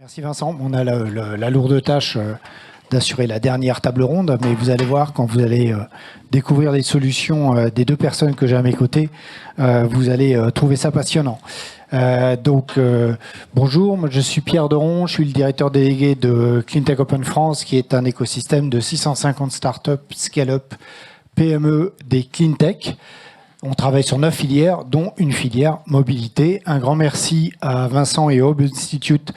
Merci Vincent. On a la lourde tâche d'assurer la dernière table ronde, mais vous allez voir, quand vous allez découvrir les solutions des deux personnes que j'ai à mes côtés, vous allez trouver ça passionnant. Bonjour, moi je suis Pierre Deron, je suis le directeur délégué de Cleantech Open France, qui est un écosystème de 650 startups, scale-up, PME des Cleantech. On travaille sur 9 filières, dont une filière mobilité. Un grand merci à Vincent et Hub Institute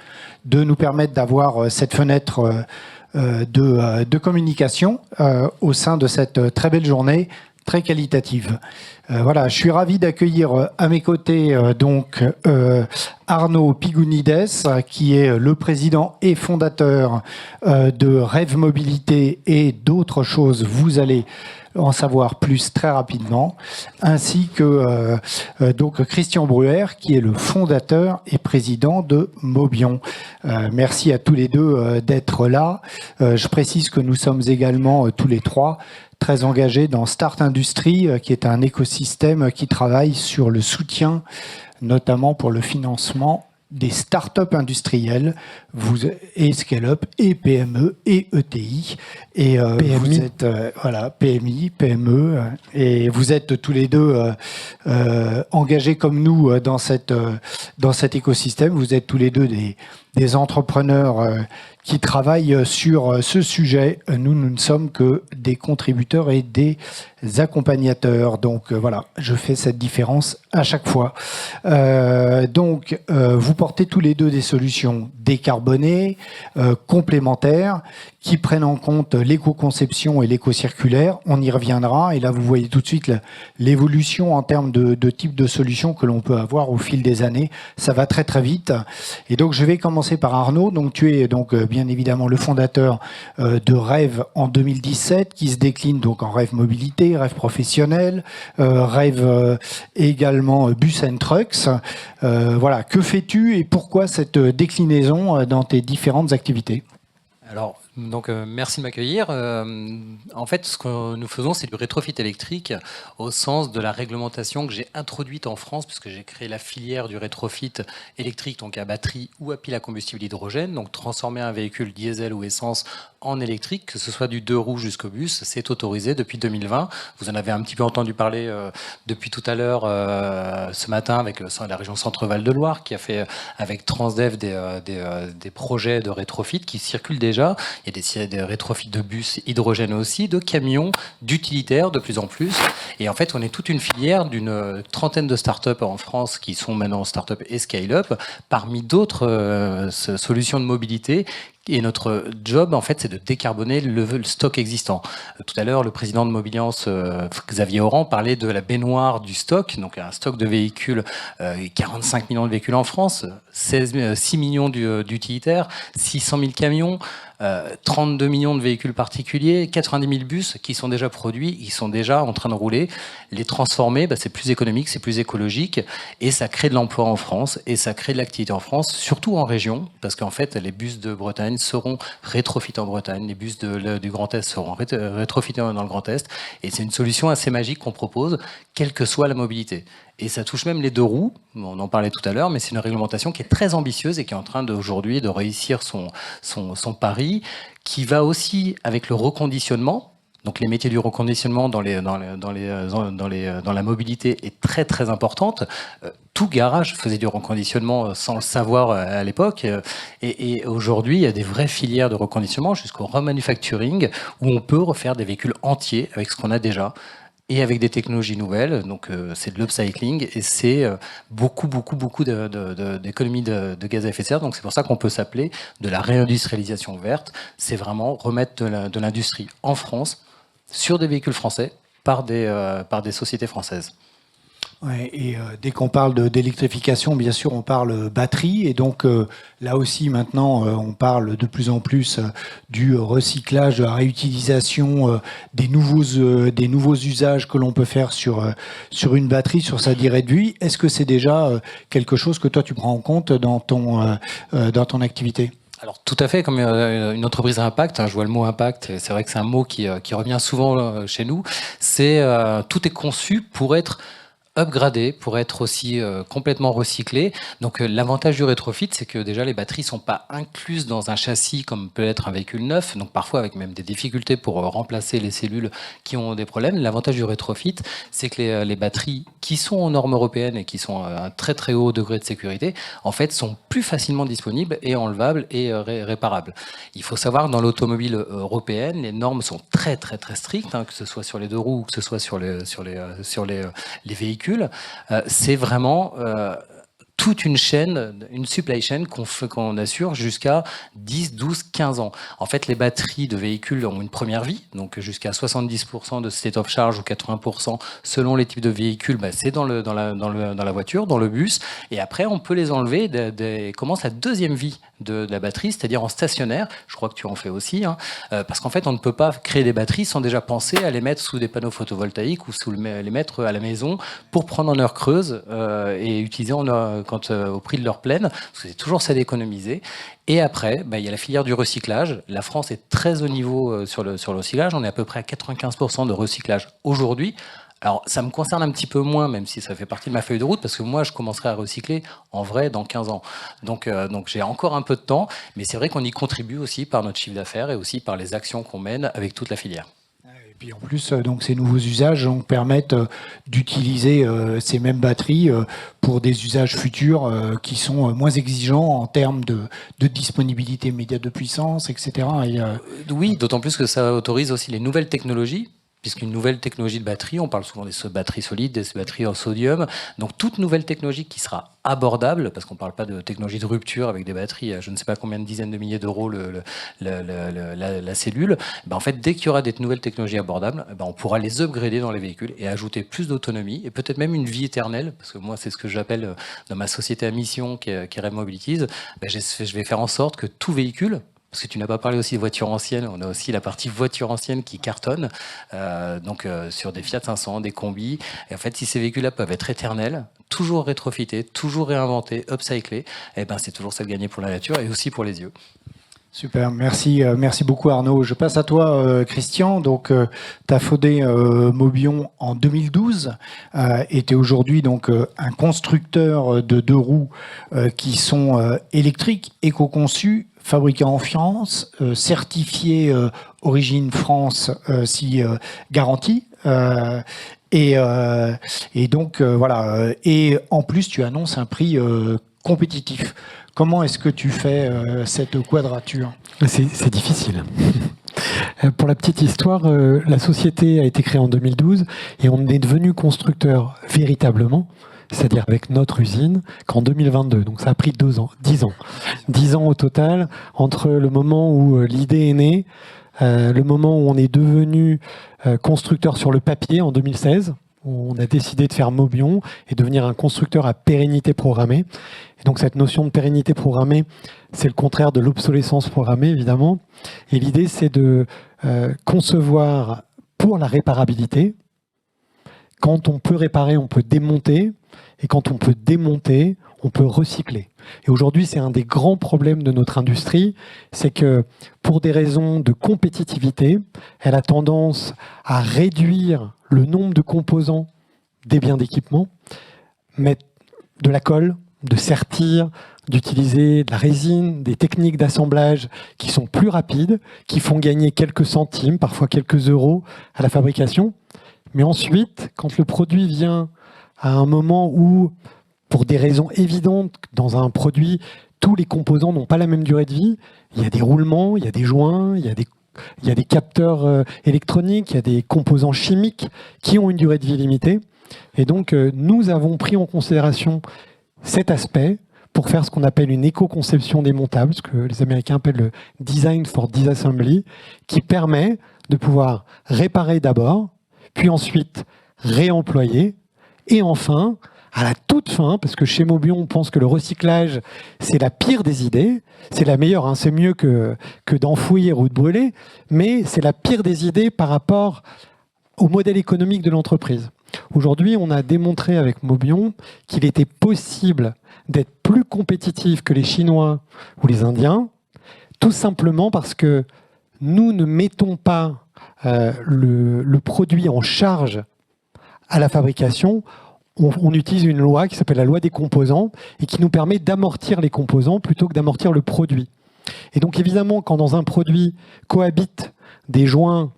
de nous permettre d'avoir cette fenêtre de communication au sein de cette très belle journée, très qualitative. Voilà, je suis ravi d'accueillir à mes côtés Arnaud Pigounides, qui est le président et fondateur de Rêve Mobilité et d'autres choses. Vous allez en savoir plus très rapidement, ainsi que Christian Bruer, qui est le fondateur et président de Mobion. Merci à tous les deux d'être là. Je précise que nous sommes également tous les trois très engagés dans Start Industry, qui est un écosystème qui travaille sur le soutien, notamment pour le financement des startups industrielles, et scale-up, et PME, et ETI, et PMI. Vous êtes PMI, PME, et vous êtes tous les deux engagés comme nous dans cet écosystème. Vous êtes tous les deux des entrepreneurs qui travaillent sur ce sujet. Nous ne sommes que des contributeurs et des accompagnateurs. Donc voilà, je fais cette différence à chaque fois. Vous portez tous les deux des solutions décarbonées, complémentaires, qui prennent en compte l'éco-conception et l'éco-circulaire. On y reviendra. Et là, vous voyez tout de suite l'évolution en termes de type de solutions que l'on peut avoir au fil des années. Ça va très très vite. Et donc, je vais commencer par Arnaud. Donc, tu es bien évidemment le fondateur de Rêve en 2017, qui se décline donc en Rêve Mobilité, Rêve Professionnel, Rêve également Bus and Trucks. Voilà, que fais-tu et pourquoi cette déclinaison dans tes différentes activités ? Alors, merci de m'accueillir. En fait, ce que nous faisons, c'est du rétrofit électrique au sens de la réglementation que j'ai introduite en France, puisque j'ai créé la filière du rétrofit électrique, donc à batterie ou à pile à combustible hydrogène. Donc, transformer un véhicule diesel ou essence en électrique, que ce soit du 2 roues jusqu'au bus, c'est autorisé depuis 2020. Vous en avez un petit peu entendu parler depuis tout à l'heure ce matin avec la région Centre-Val de Loire, qui a fait avec Transdev des projets de rétrofit qui circulent déjà. Il y a des rétrofits de bus hydrogène aussi, de camions, d'utilitaires de plus en plus. Et en fait, on est toute une filière d'une trentaine de startups en France qui sont maintenant startups et scale-up, parmi d'autres solutions de mobilité. Et notre job, en fait, c'est de décarboner le stock existant. Tout à l'heure, le président de Mobiliance, Xavier Oran, parlait de la baignoire du stock, donc un stock de véhicules, 45 millions de véhicules en France, 6 millions d'utilitaires, 600 000 camions, 32 millions de véhicules particuliers, 90 000 bus qui sont déjà produits, ils sont déjà en train de rouler. Les transformer, c'est plus économique, c'est plus écologique, et ça crée de l'emploi en France, et ça crée de l'activité en France, surtout en région, parce qu'en fait, les bus de Bretagne seront rétrofités en Bretagne, les bus du Grand Est seront rétrofités dans le Grand Est, et c'est une solution assez magique qu'on propose, quelle que soit la mobilité. Et ça touche même les 2 roues, on en parlait tout à l'heure, mais c'est une réglementation qui est très ambitieuse et qui est en train aujourd'hui de réussir son pari, qui va aussi avec le reconditionnement. Donc les métiers du reconditionnement dans la mobilité est très très importante. Tout garage faisait du reconditionnement sans le savoir à l'époque. Et aujourd'hui, il y a des vraies filières de reconditionnement jusqu'au remanufacturing où on peut refaire des véhicules entiers avec ce qu'on a déjà. Et avec des technologies nouvelles, donc c'est de l'upcycling et c'est beaucoup d'économies de gaz à effet de serre. Donc c'est pour ça qu'on peut s'appeler de la réindustrialisation verte. C'est vraiment remettre de l'industrie en France sur des véhicules français par des sociétés françaises. Ouais, et dès qu'on parle d'électrification, bien sûr, on parle batterie. Et donc, là aussi, maintenant, on parle de plus en plus du recyclage, de la réutilisation des nouveaux usages que l'on peut faire sur une batterie, sur sa durée de vie. Est-ce que c'est déjà quelque chose que toi, tu prends en compte dans ton activité ? Alors tout à fait, comme une entreprise à impact, je vois le mot impact, et c'est vrai que c'est un mot qui revient souvent chez nous, tout est conçu pour être upgradées pour être aussi complètement recyclées. Donc l'avantage du rétrofit, c'est que déjà les batteries ne sont pas incluses dans un châssis comme peut être un véhicule neuf, donc parfois avec même des difficultés pour remplacer les cellules qui ont des problèmes. L'avantage du rétrofit, c'est que les batteries qui sont aux normes européennes et qui sont à un très très haut degré de sécurité, en fait, sont plus facilement disponibles et enlevables et réparables. Il faut savoir que dans l'automobile européenne, les normes sont très très très strictes, hein, que ce soit sur les deux roues ou que ce soit sur les véhicules. C'est vraiment toute une chaîne, une supply chain qu'on assure jusqu'à 10, 12, 15 ans. En fait, les batteries de véhicules ont une première vie, donc jusqu'à 70% de state of charge ou 80% selon les types de véhicules, c'est dans la voiture, dans le bus, et après on peut les enlever et commence la deuxième vie de la batterie, c'est-à-dire en stationnaire. Je crois que tu en fais aussi, hein, parce qu'en fait on ne peut pas créer des batteries sans déjà penser à les mettre sous des panneaux photovoltaïques ou les mettre à la maison pour prendre en heure creuse et utiliser au prix de l'heure pleine, parce que c'est toujours ça d'économiser. Et après, il y a la filière du recyclage. La France est très haut niveau sur le recyclage. On est à peu près à 95% de recyclage aujourd'hui. Alors, ça me concerne un petit peu moins, même si ça fait partie de ma feuille de route, parce que moi, je commencerai à recycler en vrai dans 15 ans. Donc j'ai encore un peu de temps, mais c'est vrai qu'on y contribue aussi par notre chiffre d'affaires et aussi par les actions qu'on mène avec toute la filière. Et puis en plus, donc, ces nouveaux usages donc, permettent d'utiliser ces mêmes batteries pour des usages futurs qui sont moins exigeants en termes de disponibilité immédiate de puissance, etc. Oui, d'autant plus que ça autorise aussi les nouvelles technologies. Puisqu'une nouvelle technologie de batterie, on parle souvent des batteries solides, des batteries en sodium, donc toute nouvelle technologie qui sera abordable, parce qu'on ne parle pas de technologie de rupture avec des batteries à je ne sais pas combien de dizaines de milliers d'euros la cellule, en fait, dès qu'il y aura des nouvelles technologies abordables, on pourra les upgrader dans les véhicules et ajouter plus d'autonomie et peut-être même une vie éternelle, parce que moi c'est ce que j'appelle dans ma société à mission qui est Rev Mobilities, je vais faire en sorte que tout véhicule, parce que tu n'as pas parlé aussi de voitures anciennes, on a aussi la partie voitures anciennes qui cartonne, sur des Fiat 500, des combis. Et en fait, si ces véhicules-là peuvent être éternels, toujours rétrofités, toujours réinventés, upcyclés, c'est toujours ça de gagner pour la nature et aussi pour les yeux. Super, merci beaucoup Arnaud. Je passe à toi Christian. Donc tu as fondé Mobion en 2012 et tu es aujourd'hui donc un constructeur de deux roues qui sont électriques, éco-conçus, fabriqués en France, certifiés origine France si garantie. Et donc voilà. Et en plus tu annonces un prix compétitif. Comment est-ce que tu fais cette quadrature ? C'est difficile. Pour la petite histoire, la société a été créée en 2012 et on est devenu constructeur véritablement, c'est-à-dire avec notre usine, qu'en 2022. Donc ça a pris 10 ans. 10 ans au total, entre le moment où l'idée est née, le moment où on est devenu constructeur sur le papier en 2016, où on a décidé de faire Mobion et devenir un constructeur à pérennité programmée. Et donc cette notion de pérennité programmée, c'est le contraire de l'obsolescence programmée, évidemment. Et l'idée, c'est de concevoir pour la réparabilité. Quand on peut réparer, on peut démonter. Et quand on peut démonter, on peut recycler. Et aujourd'hui, c'est un des grands problèmes de notre industrie, c'est que pour des raisons de compétitivité, elle a tendance à réduire le nombre de composants des biens d'équipement, mettre de la colle, de sertir, d'utiliser de la résine, des techniques d'assemblage qui sont plus rapides, qui font gagner quelques centimes, parfois quelques euros à la fabrication. Mais ensuite, quand le produit vient à un moment où, pour des raisons évidentes, dans un produit, tous les composants n'ont pas la même durée de vie, il y a des roulements, il y a des joints, il y a des capteurs électroniques, il y a des composants chimiques qui ont une durée de vie limitée. Et donc, nous avons pris en considération cet aspect pour faire ce qu'on appelle une éco-conception démontable, ce que les Américains appellent le Design for Disassembly, qui permet de pouvoir réparer d'abord, puis ensuite réemployer, et enfin, à la toute fin, parce que chez Mobion, on pense que le recyclage, c'est la pire des idées, c'est la meilleure, hein, c'est mieux que d'enfouir ou de brûler, mais c'est la pire des idées par rapport au modèle économique de l'entreprise. Aujourd'hui, on a démontré avec Mobion qu'il était possible d'être plus compétitif que les Chinois ou les Indiens, tout simplement parce que nous ne mettons pas le produit en charge à la fabrication, on utilise une loi qui s'appelle la loi des composants et qui nous permet d'amortir les composants plutôt que d'amortir le produit. Et donc évidemment, quand dans un produit cohabitent des joints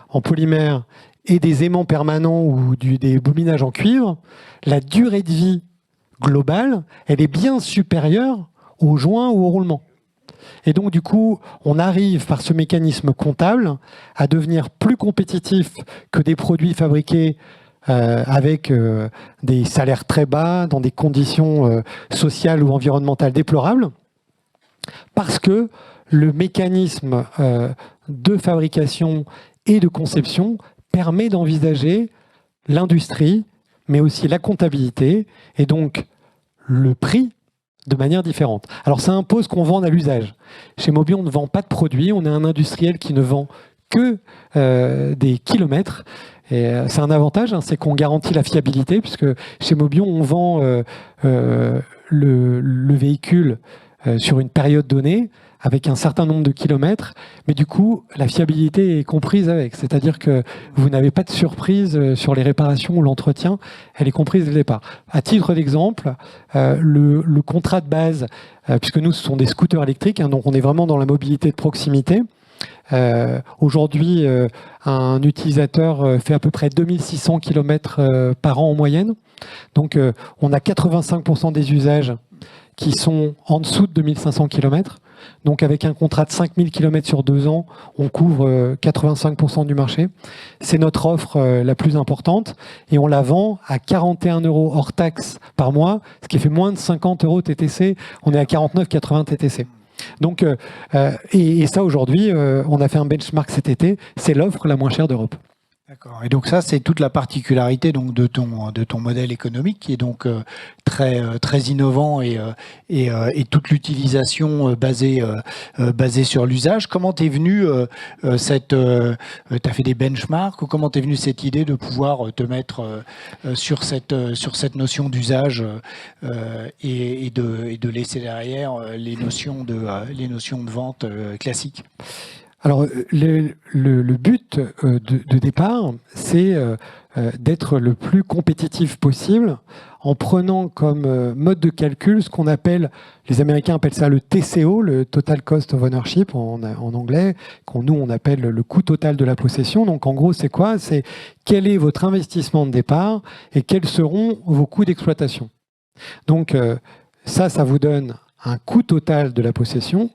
en polymère et des aimants permanents ou des bobinages en cuivre, la durée de vie globale, elle est bien supérieure aux joints ou au roulement. Et donc du coup, on arrive par ce mécanisme comptable à devenir plus compétitif que des produits fabriqués avec des salaires très bas, dans des conditions sociales ou environnementales déplorables, parce que le mécanisme de fabrication et de conception permet d'envisager l'industrie, mais aussi la comptabilité, et donc le prix de manière différente. Alors ça impose qu'on vende à l'usage. Chez Moby, on ne vend pas de produits, on est un industriel qui ne vend que des kilomètres. Et c'est un avantage, hein, c'est qu'on garantit la fiabilité, puisque chez Mobion, on vend le véhicule sur une période donnée, avec un certain nombre de kilomètres, mais du coup, la fiabilité est comprise avec. C'est-à-dire que vous n'avez pas de surprise sur les réparations ou l'entretien, elle est comprise dès le départ. À titre d'exemple, le contrat de base, puisque nous, ce sont des scooters électriques, hein, donc on est vraiment dans la mobilité de proximité. Aujourd'hui, un utilisateur fait à peu près 2600 km par an en moyenne. Donc, on a 85% des usages qui sont en dessous de 2500 km. Donc, avec un contrat de 5000 km sur 2 ans, on couvre 85% du marché. C'est notre offre la plus importante et on la vend à 41 € hors taxe par mois, ce qui fait moins de 50 € TTC. On est à 49,80 TTC. Donc, et ça aujourd'hui, on a fait un benchmark cet été, c'est l'offre la moins chère d'Europe. D'accord. Et donc ça, c'est toute la particularité donc de ton modèle économique qui est donc très innovant et toute l'utilisation basée sur l'usage. Comment t'es venu t'as fait des benchmarks ou comment t'es venu cette idée de pouvoir te mettre sur cette notion d'usage et de laisser derrière les notions de vente classiques? Alors, le but de départ, c'est d'être le plus compétitif possible en prenant comme mode de calcul ce qu'on appelle, les Américains appellent ça le TCO, le Total Cost of Ownership en anglais, nous on appelle le coût total de la possession. Donc en gros, c'est quoi? C'est quel est votre investissement de départ et quels seront vos coûts d'exploitation. Donc ça vous donne un coût total de la possession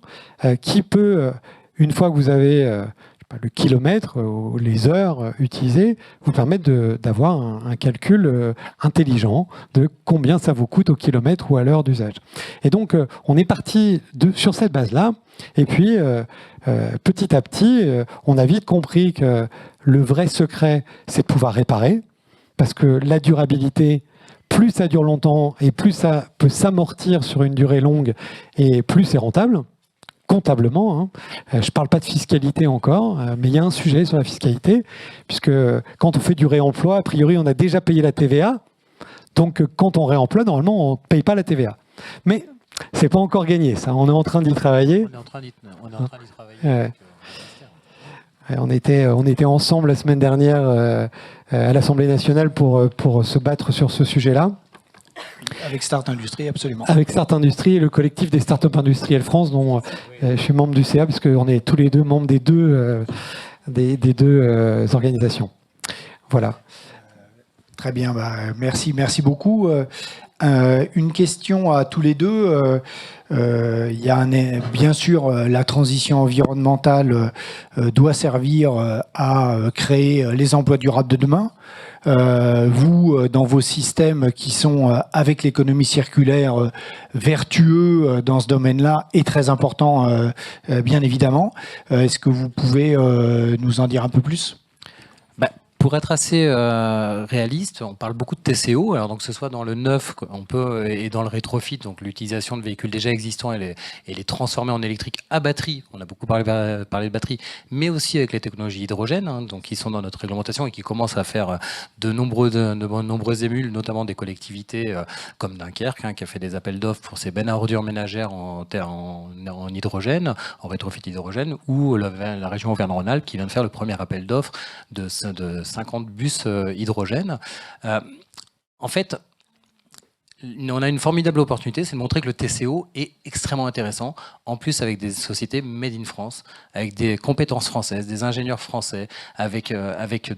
qui peut... une fois que vous avez le kilomètre ou les heures utilisées, vous permettre d'avoir un calcul intelligent de combien ça vous coûte au kilomètre ou à l'heure d'usage. Et donc, on est parti sur cette base-là. Et puis, petit à petit, on a vite compris que le vrai secret, c'est de pouvoir réparer. Parce que la durabilité, plus ça dure longtemps et plus ça peut s'amortir sur une durée longue et plus c'est rentable. Comptablement, hein. Je ne parle pas de fiscalité encore, mais il y a un sujet sur la fiscalité, puisque quand on fait du réemploi, a priori, on a déjà payé la TVA. Donc, quand on réemploie, normalement, on ne paye pas la TVA. Mais ce n'est pas encore gagné, ça. On est en train d'y travailler. On est en train d'y travailler. On était ensemble la semaine dernière à l'Assemblée nationale pour se battre sur ce sujet-là. Avec Start Industrie, absolument. Avec Start Industrie et le collectif des startups industrielles France, dont je suis membre du CA, parce qu'on est tous les deux membres des deux organisations. Voilà. Très bien, merci beaucoup. Une question à tous les deux. Il y a bien sûr la transition environnementale doit servir à créer les emplois durables de demain. Vous, dans vos systèmes qui sont avec l'économie circulaire vertueux dans ce domaine-là et très important, bien évidemment. Est-ce que vous pouvez nous en dire un peu plus ? Pour être assez réaliste, on parle beaucoup de TCO, alors donc que ce soit dans le neuf et dans le rétrofit, donc l'utilisation de véhicules déjà existants et les transformer en électrique à batterie. On a beaucoup parlé de batterie, mais aussi avec les technologies hydrogènes, hein, donc qui sont dans notre réglementation et qui commencent à faire de nombreuses émules, notamment des collectivités comme Dunkerque, hein, qui a fait des appels d'offres pour ses bennes à ordures ménagères en hydrogène, en rétrofit hydrogène, ou la région Auvergne-Rhône-Alpes qui vient de faire le premier appel d'offres de 50 bus hydrogène. En fait, on a une formidable opportunité, c'est de montrer que le TCO est extrêmement intéressant, en plus avec des sociétés made in France, avec des compétences françaises, des ingénieurs français, avec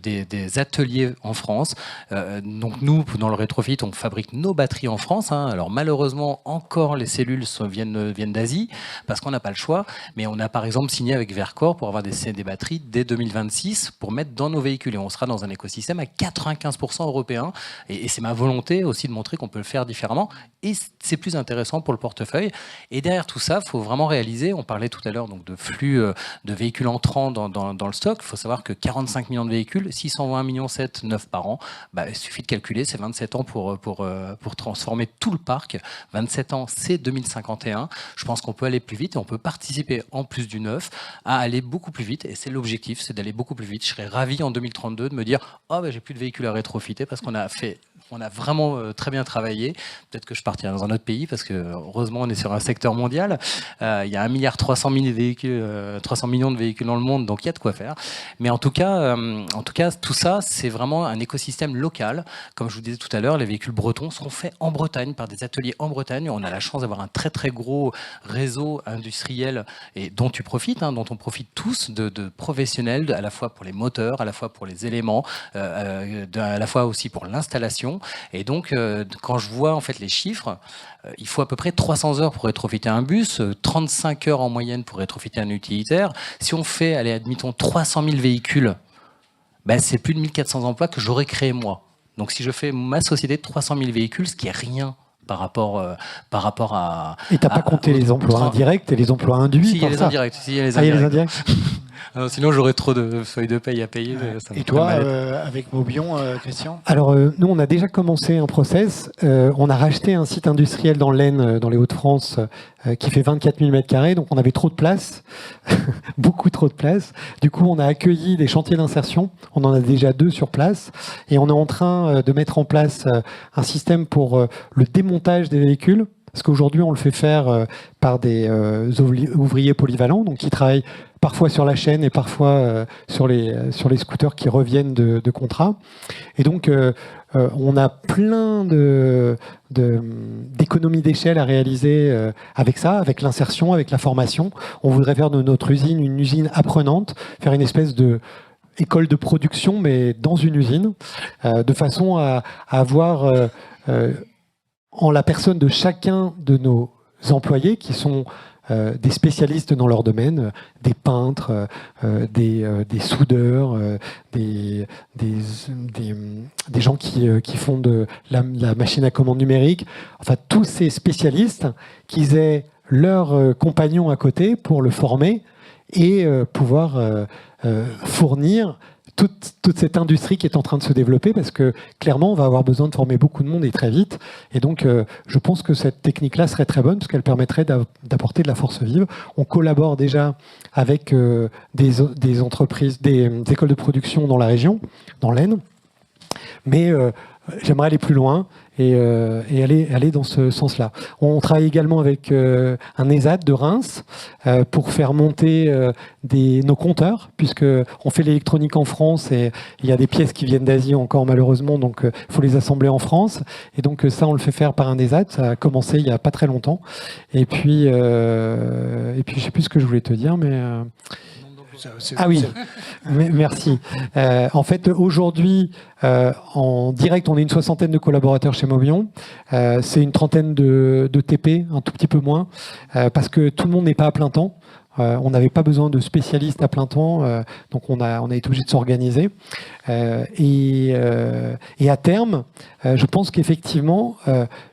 des ateliers en France. Donc nous, dans le rétrofit, on fabrique nos batteries en France. Alors malheureusement, encore les cellules viennent d'Asie, parce qu'on n'a pas le choix, mais on a par exemple signé avec Verkor pour avoir des batteries dès 2026 pour mettre dans nos véhicules, et on sera dans un écosystème à 95% européen, et c'est ma volonté aussi de montrer qu'on peut le faire différemment, et c'est plus intéressant pour le portefeuille. Et derrière tout ça, il faut vraiment réaliser, on parlait tout à l'heure donc de flux de véhicules entrants dans le stock, il faut savoir que 45 millions de véhicules, 620 millions 7, 9 par an, il suffit de calculer, c'est 27 ans pour transformer tout le parc. 27 ans, c'est 2051. Je pense qu'on peut aller plus vite, et on peut participer, en plus du neuf, à aller beaucoup plus vite, et c'est l'objectif, c'est d'aller beaucoup plus vite. Je serais ravi en 2032 de me dire « Oh, j'ai plus de véhicules à rétrofiter parce qu'on a vraiment très bien travaillé. Peut-être que je partirai dans un autre pays parce que heureusement on est sur un secteur mondial. Il y a 1,3 milliard 300 millions de véhicules dans le monde, donc il y a de quoi faire. Mais en tout cas, tout ça, c'est vraiment un écosystème local. Comme je vous disais tout à l'heure, les véhicules bretons seront faits en Bretagne par des ateliers en Bretagne. On a la chance d'avoir un très très gros réseau industriel et dont tu profites, dont on profite tous de professionnels, à la fois pour les moteurs, à la fois pour les éléments, à la fois aussi pour l'installation. Et donc, quand je vois en fait les chiffres, il faut à peu près 300 heures pour rétrofiter un bus, 35 heures en moyenne pour rétrofiter un utilitaire. Si on fait, allez, admettons 300 000 véhicules, c'est plus de 1400 emplois que j'aurais créés moi. Donc si je fais ma société de 300 000 véhicules, ce qui est rien par rapport à... Et tu n'as pas compté les emplois indirects et les emplois induits? Si, il y a les indirects. Si, il y a les indirects. Non, sinon, j'aurais trop de feuilles de paye à payer. Et toi, avec Mobion, Christian? Alors, nous, on a déjà commencé un process. On a racheté un site industriel dans l'Aisne, dans les Hauts-de-France, qui fait 24 000 m². Donc, on avait trop de place, beaucoup trop de place. Du coup, on a accueilli des chantiers d'insertion. On en a déjà 2 sur place. Et on est en train de mettre en place un système pour le démontage des véhicules. Parce qu'aujourd'hui, on le fait faire par des ouvriers polyvalents, donc qui travaillent parfois sur la chaîne et parfois sur les scooters qui reviennent de contrat. Et donc, on a plein d'économies d'échelle à réaliser avec ça, avec l'insertion, avec la formation. On voudrait faire de notre usine une usine apprenante, faire une espèce de école de production, mais dans une usine, de façon à avoir... en la personne de chacun de nos employés qui sont des spécialistes dans leur domaine, des peintres, des soudeurs, des gens qui font de la machine à commande numérique, enfin tous ces spécialistes, qu'ils aient leurs compagnons à côté pour le former et pouvoir fournir toute cette industrie qui est en train de se développer, parce que clairement on va avoir besoin de former beaucoup de monde et très vite, et donc je pense que cette technique-là serait très bonne parce qu'elle permettrait d'apporter de la force vive. On collabore déjà avec des entreprises, des écoles de production dans la région, dans l'Aisne, mais j'aimerais aller plus loin et aller dans ce sens-là. On travaille également avec un ESAT de Reims pour faire monter nos compteurs, puisqu'on fait l'électronique en France et il y a des pièces qui viennent d'Asie encore malheureusement, donc il faut les assembler en France. Et donc ça, on le fait faire par un ESAT. Ça a commencé il n'y a pas très longtemps. Et puis je ne sais plus ce que je voulais te dire, mais... Ah oui, merci. En fait, aujourd'hui, en direct, on est une 60aine de collaborateurs chez Mobion. C'est une 30aine de TP, un tout petit peu moins, parce que tout le monde n'est pas à plein temps. On n'avait pas besoin de spécialistes à plein temps, donc on a été obligé de s'organiser. Et à terme, je pense qu'effectivement,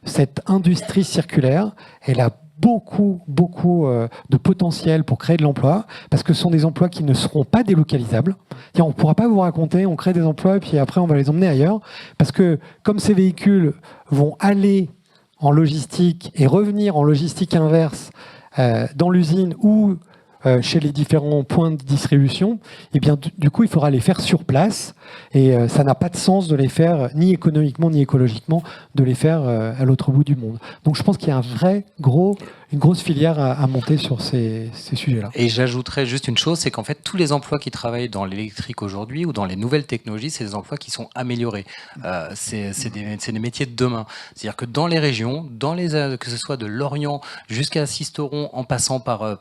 cette industrie circulaire, elle a beaucoup de potentiel pour créer de l'emploi, parce que ce sont des emplois qui ne seront pas délocalisables. On ne pourra pas vous raconter, on crée des emplois et puis après on va les emmener ailleurs, parce que comme ces véhicules vont aller en logistique et revenir en logistique inverse dans l'usine ou chez les différents points de distribution, et bien du coup il faudra les faire sur place, et ça n'a pas de sens de les faire ni économiquement ni écologiquement, de les faire à l'autre bout du monde. Donc je pense qu'il y a un vrai gros une grosse filière à monter sur ces sujets-là. Et j'ajouterais juste une chose, c'est qu'en fait, tous les emplois qui travaillent dans l'électrique aujourd'hui ou dans les nouvelles technologies, c'est des emplois qui sont améliorés. C'est des métiers de demain. C'est-à-dire que dans les régions, que ce soit de Lorient jusqu'à Sisteron, en passant par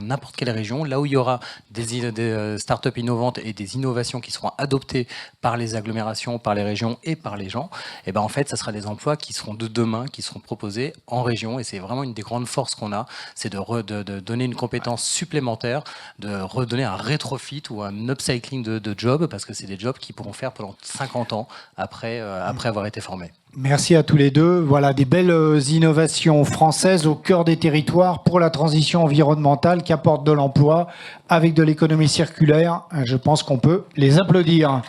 n'importe quelle région, là où il y aura des startups innovantes et des innovations qui seront adoptées par les agglomérations, par les régions et par les gens, et ben en fait, ça sera des emplois qui seront de demain, qui seront proposés en région. Et c'est vraiment une des grandes forces qu'on a, c'est de donner une compétence supplémentaire, de redonner un rétrofit ou un upcycling de jobs, parce que c'est des jobs qu'ils pourront faire pendant 50 ans après avoir été formés. Merci à tous les deux. Voilà des belles innovations françaises au cœur des territoires pour la transition environnementale qui apportent de l'emploi avec de l'économie circulaire. Je pense qu'on peut les applaudir.